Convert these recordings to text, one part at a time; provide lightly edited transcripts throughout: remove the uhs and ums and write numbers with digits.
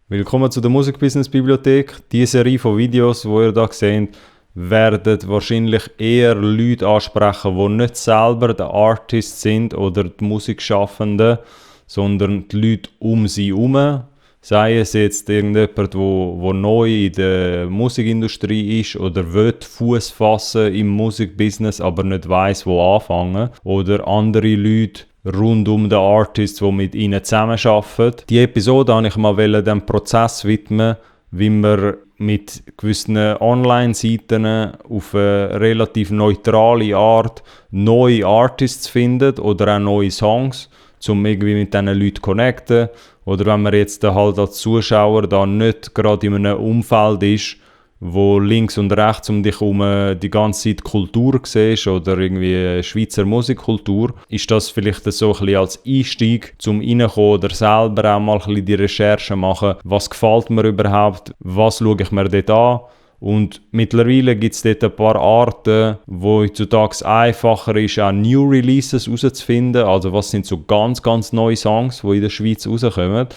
Willkommen zu der Musikbusiness-Bibliothek. Diese Serie von Videos, die ihr hier seht, werden wahrscheinlich eher Leute ansprechen, die nicht selber der Artist sind oder die Musikschaffenden, sondern die Leute um sie herum. Sei es jetzt irgendjemand, der neu in der Musikindustrie ist oder will Fuß fassen im Musikbusiness, aber nicht weiss, wo anfangen. Oder andere Leute rund um den Artist, die mit ihnen zusammenarbeiten. Die Episode wollte ich mal dem Prozess widmen, wie man mit gewissen Online-Seiten auf eine relativ neutrale Art neue Artists findet oder auch neue Songs, um irgendwie mit diesen Leuten zu connecten. Oder wenn man jetzt halt als Zuschauer da nicht gerade in einem Umfeld ist, wo links und rechts um dich herum die ganze Zeit Kultur siehst oder irgendwie Schweizer Musikkultur, ist das vielleicht so ein bisschen als Einstieg zum Reinkommen oder selber auch mal ein bisschen die Recherche machen, was gefällt mir überhaupt, was schaue ich mir dort an. Und mittlerweile gibt es dort ein paar Arten, wo heutzutage einfacher ist, auch New Releases herauszufinden. Also was sind so ganz, ganz neue Songs, die in der Schweiz rauskommen.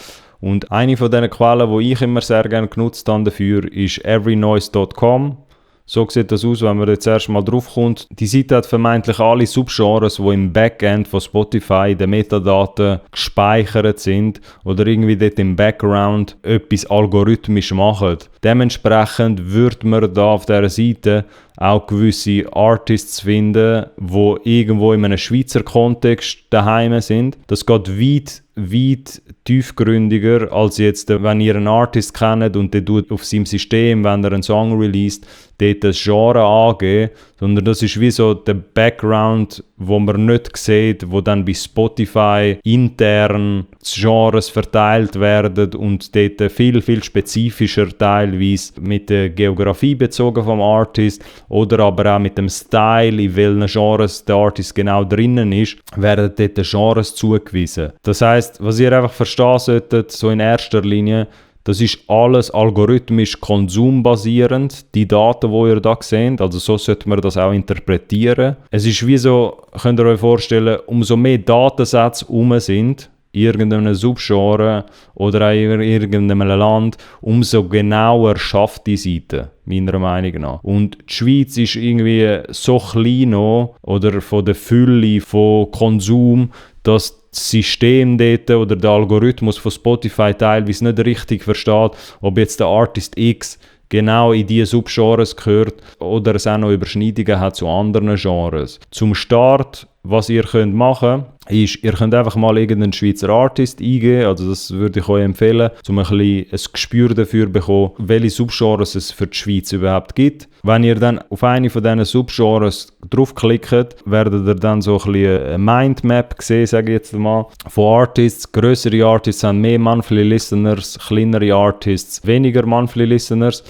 Und eine von diesen Quellen, die ich immer sehr gerne genutzt habe dafür, ist everynoise.com. So sieht das aus, wenn man jetzt erst mal drauf kommt. Die Seite hat vermeintlich alle Subgenres, die im Backend von Spotify in den Metadaten gespeichert sind oder irgendwie dort im Background etwas algorithmisch machen. Dementsprechend würde man da auf dieser Seite auch gewisse Artists finden, die irgendwo in einem Schweizer Kontext daheim sind. Das geht weit tiefgründiger als jetzt, wenn ihr einen Artist kennt und der tut auf seinem System, wenn er einen Song released, dort das Genre angeben, sondern das ist wie so der Background, wo man nicht sieht, wo dann bei Spotify intern Genres verteilt werden und dort viel, viel spezifischer teilweise mit der Geografie bezogen vom Artist oder aber auch mit dem Style, in welchen Genres der Artist genau drinnen ist, werden dort Genres zugewiesen. Das heisst, was ihr einfach verstehen solltet, so in erster Linie, das ist alles algorithmisch konsumbasierend, die Daten, die ihr da seht. Also so sollte man das auch interpretieren. Es ist wie so, könnt ihr euch vorstellen, umso mehr Datensätze sind, in irgendeinem Subgenre oder auch in irgendeinem Land, umso genauer schafft die Seite, meiner Meinung nach. Und die Schweiz ist irgendwie so klein noch, oder von der Fülle von Konsum, dass das System dort oder der Algorithmus von Spotify teilweise nicht richtig versteht, ob jetzt der Artist X genau in diese Subgenres gehört oder es auch noch Überschneidungen hat zu anderen Genres. Zum Start, was ihr könnt machen, ist, ihr könnt einfach mal irgendeinen Schweizer Artist eingeben, also das würde ich euch empfehlen, um ein bisschen ein Gespür dafür zu bekommen, welche Subgenres es für die Schweiz überhaupt gibt. Wenn ihr dann auf eine von diesen Subgenres draufklickt, werdet ihr dann so ein bisschen eine Mindmap sehen, sage ich jetzt mal, von Artists. Grössere Artists haben mehr Monthly Listeners, kleinere Artists weniger Monthly Listeners.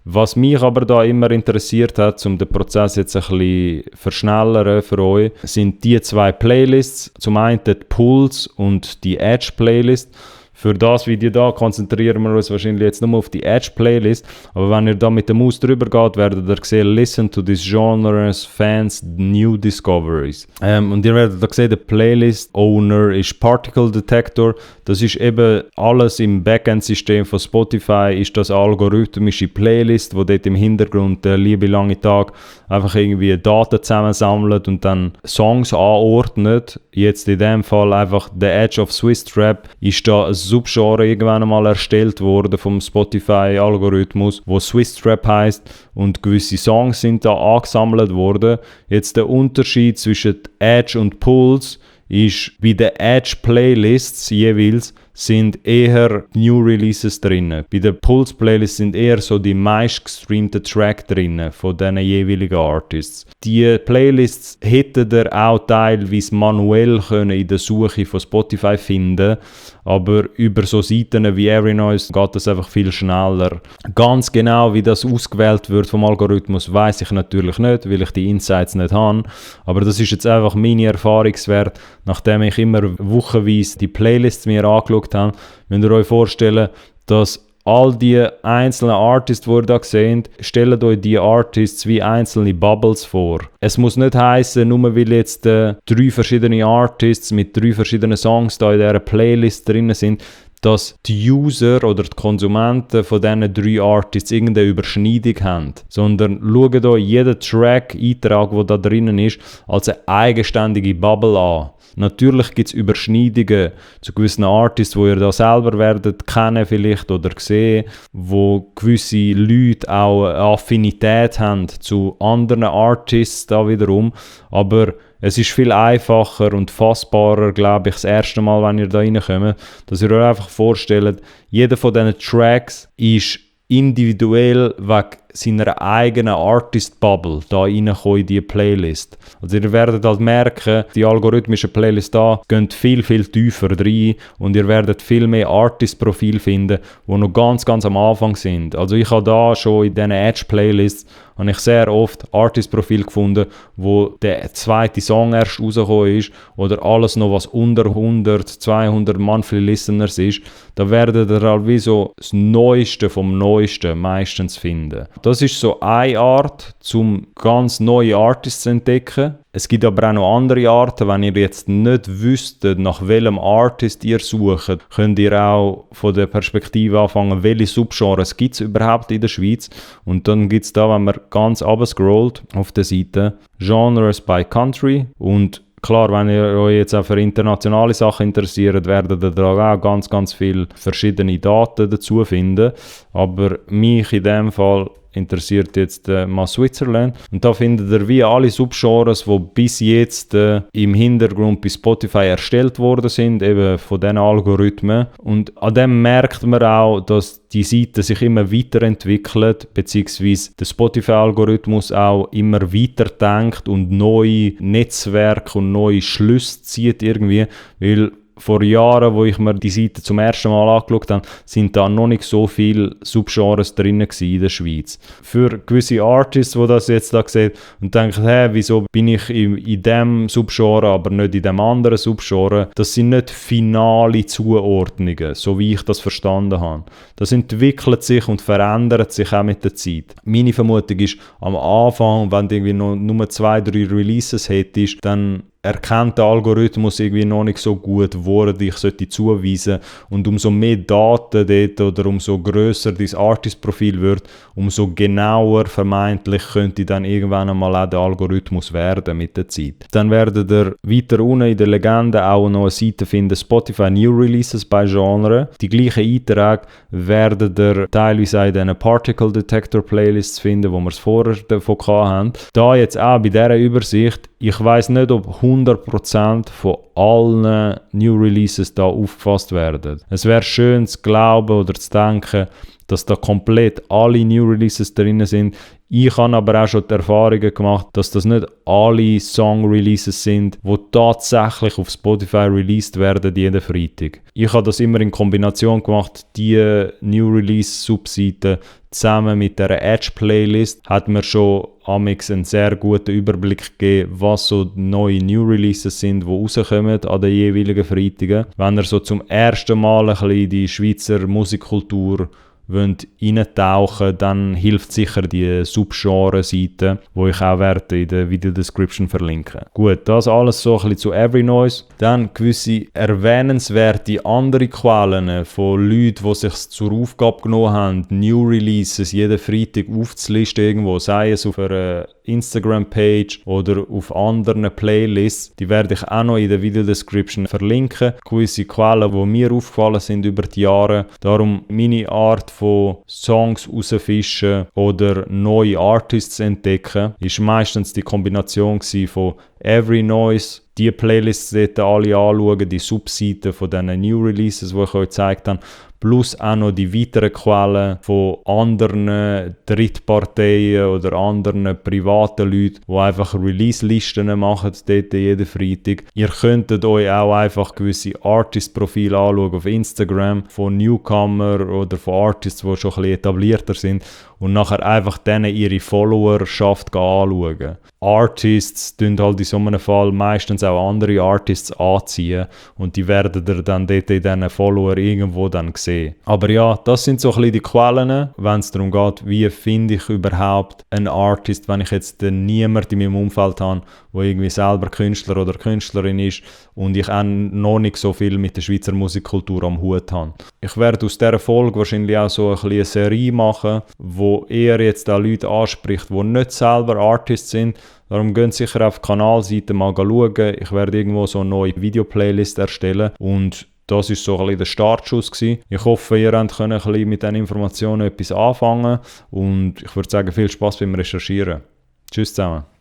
Was mich aber da immer interessiert hat, um den Prozess jetzt ein bisschen verschnellern für euch, sind die zwei Playlists. Zum einen die Pulse und die Edge Playlist. Für das Video da konzentrieren wir uns wahrscheinlich jetzt nur auf die Edge Playlist, aber wenn ihr da mit der Maus drüber geht, werdet ihr sehen, listen to this genre's fans new discoveries. Und ihr werdet da sehen, der Playlist Owner ist Particle Detector. Das ist eben alles im Backend-System von Spotify, ist das algorithmische Playlist, wo dort im Hintergrund der liebe lange Tag einfach irgendwie Daten zusammensammelt und dann Songs anordnet. Jetzt in dem Fall einfach The Edge of Swiss Trap ist da ein Subgenre irgendwann einmal erstellt worden vom Spotify-Algorithmus, wo Swiss Trap heisst und gewisse Songs sind da angesammelt worden. Jetzt der Unterschied zwischen Edge und Pulse ist, bei den Edge-Playlists jeweils sind eher New Releases drin. Bei den Pulse-Playlists sind eher so die meistgestreamten Track drin von diesen jeweiligen Artists. Die Playlists hätten ihr auch teilweise manuell können in der Suche von Spotify finden, aber über so Seiten wie Everynoise geht das einfach viel schneller. Ganz genau, wie das ausgewählt wird vom Algorithmus, weiss ich natürlich nicht, weil ich die Insights nicht habe. Aber das ist jetzt einfach meine Erfahrungswert, nachdem ich immer wochenweise die Playlists mir angeschaut habe. Wenn ihr euch vorstellen, dass all die einzelnen Artists, die ihr da seht, stellt euch die Artists wie einzelne Bubbles vor. Es muss nicht heissen, nur weil jetzt 3 verschiedene Artists mit 3 verschiedenen Songs da in dieser Playlist drin sind, dass die User oder die Konsumenten von diesen 3 Artists irgendeine Überschneidung haben, sondern schaut euch jeden Track-Eintrag, der da drinnen ist, als eine eigenständige Bubble an. Natürlich gibt es Überschneidungen zu gewissen Artists, die ihr da selber werdet kennen vielleicht oder sehen, wo gewisse Leute auch eine Affinität haben zu anderen Artists da wiederum, aber es ist viel einfacher und fassbarer, glaube ich, das erste Mal, wenn ihr da reinkommt, dass ihr euch einfach vorstellt, jeder von diesen Tracks ist individuell wegen seiner eigenen Artist-Bubble da reinkommen in diese Playlist. Also ihr werdet halt merken, die algorithmischen Playlists da gehen viel, viel tiefer rein und ihr werdet viel mehr Artist-Profil finden, die noch ganz, ganz am Anfang sind. Also ich habe da schon in diesen Edge-Playlists habe ich sehr oft Artist-Profil gefunden, wo der zweite Song erst rausgekommen ist oder alles noch, was unter 100, 200 Monthly Listeners ist. Da werdet ihr halt wie so das Neueste vom Neuesten meistens finden. Das ist so eine Art, um ganz neue Artists zu entdecken. Es gibt aber auch noch andere Arten. Wenn ihr jetzt nicht wüsstet, nach welchem Artist ihr sucht, könnt ihr auch von der Perspektive anfangen, welche Subgenres gibt es überhaupt in der Schweiz. Und dann gibt es da, wenn man ganz runterscrollt auf der Seite, Genres by Country. Und klar, wenn ihr euch jetzt auch für internationale Sachen interessiert, werdet ihr da auch ganz, ganz viele verschiedene Daten dazu finden. Aber mich in dem Fall interessiert jetzt mal Switzerland. Und da findet ihr wie alle Subgenres, die bis jetzt im Hintergrund bei Spotify erstellt worden sind, eben von diesen Algorithmen. Und an dem merkt man auch, dass die Seite sich immer weiterentwickelt, beziehungsweise der Spotify-Algorithmus auch immer weiter denkt und neue Netzwerke und neue Schlüsse zieht irgendwie, weil vor Jahren, wo ich mir die Seite zum ersten Mal angeschaut habe, sind da noch nicht so viele Subgenres drin in der Schweiz. Für gewisse Artists, die das jetzt da sehen und denken, hey, wieso bin ich in diesem Subgenre, aber nicht in dem anderen Subgenre, das sind nicht finale Zuordnungen, so wie ich das verstanden habe. Das entwickelt sich und verändert sich auch mit der Zeit. Meine Vermutung ist, am Anfang, wenn du irgendwie nur 2, 3 Releases hättest, dann erkennt der Algorithmus irgendwie noch nicht so gut, wo er dich zuweisen sollte. Und umso mehr Daten dort oder umso grösser dein Artist-Profil wird, umso genauer vermeintlich könnte dann irgendwann einmal auch der Algorithmus werden mit der Zeit. Dann werdet ihr weiter unten in der Legende auch noch eine Seite finden, Spotify New Releases bei Genre. Die gleichen Einträge werdet ihr teilweise auch in diesen Particle Detector Playlists finden, wo wir es vorher davon hatten. Da jetzt auch bei dieser Übersicht, ich weiss nicht, ob 100% von allen New Releases da aufgefasst werden. Es wäre schön zu glauben oder zu denken, dass da komplett alle New Releases drin sind. Ich habe aber auch schon die Erfahrungen gemacht, dass das nicht alle Song-Releases sind, die tatsächlich auf Spotify released werden jeden Freitag. Ich habe das immer in Kombination gemacht, die New Release-Subseite zusammen mit der Edge-Playlist hat mir schon amix einen sehr guten Überblick gegeben, was so neue New Releases sind, die rauskommen an den jeweiligen Freitagen. Wenn ihr so zum ersten Mal ein bisschen in die Schweizer Musikkultur eintauchen, dann hilft sicher die Subgenre-Seite, die ich auch werde in der Video-Description verlinken. Gut, das alles so ein bisschen zu Every Noise. Dann gewisse erwähnenswerte andere Quellen von Leuten, die sich zur Aufgabe genommen haben, New Releases jeden Freitag aufzulisten irgendwo, sei es auf einer Instagram-Page oder auf anderen Playlists. Die werde ich auch noch in der Video-Description verlinken. Gewisse Quellen, die mir aufgefallen sind über die Jahre. Darum meine Art von Songs rausfischen oder neue Artists entdecken, ist meistens die Kombination von Every Noise, die Playlists dort alle anschauen, die Subseiten von diesen New Releases, die ich euch gezeigt habe, plus auch noch die weiteren Quellen von anderen Drittparteien oder anderen privaten Leuten, die einfach Release-Listen machen, dort jeden Freitag. Ihr könntet euch auch einfach gewisse Artist-Profile anschauen auf Instagram von Newcomer oder von Artists, die schon ein bisschen etablierter sind und nachher einfach denen ihre Followerschaft anschauen. Artists tun halt in so einem Fall meistens auch andere Artists anziehen und die werden ihr dann dort in diesen Follower irgendwo dann sehen. sehen. Aber ja, das sind so ein bisschen die Quellen, wenn es darum geht, wie finde ich überhaupt einen Artist, wenn ich jetzt niemanden in meinem Umfeld habe, der irgendwie selber Künstler oder Künstlerin ist und ich auch noch nicht so viel mit der Schweizer Musikkultur am Hut habe. Ich werde aus dieser Folge wahrscheinlich auch so ein bisschen eine Serie machen, wo eher jetzt auch Leute anspricht, die nicht selber Artists sind. Darum gehen sicher auf die Kanalseite mal schauen. Ich werde irgendwo so eine neue Videoplaylist erstellen und das ist so ein bisschen der Startschuss gewesen. Ich hoffe, ihr könnt ein bisschen mit diesen Informationen etwas anfangen und ich würde sagen, viel Spaß beim Recherchieren. Tschüss zusammen.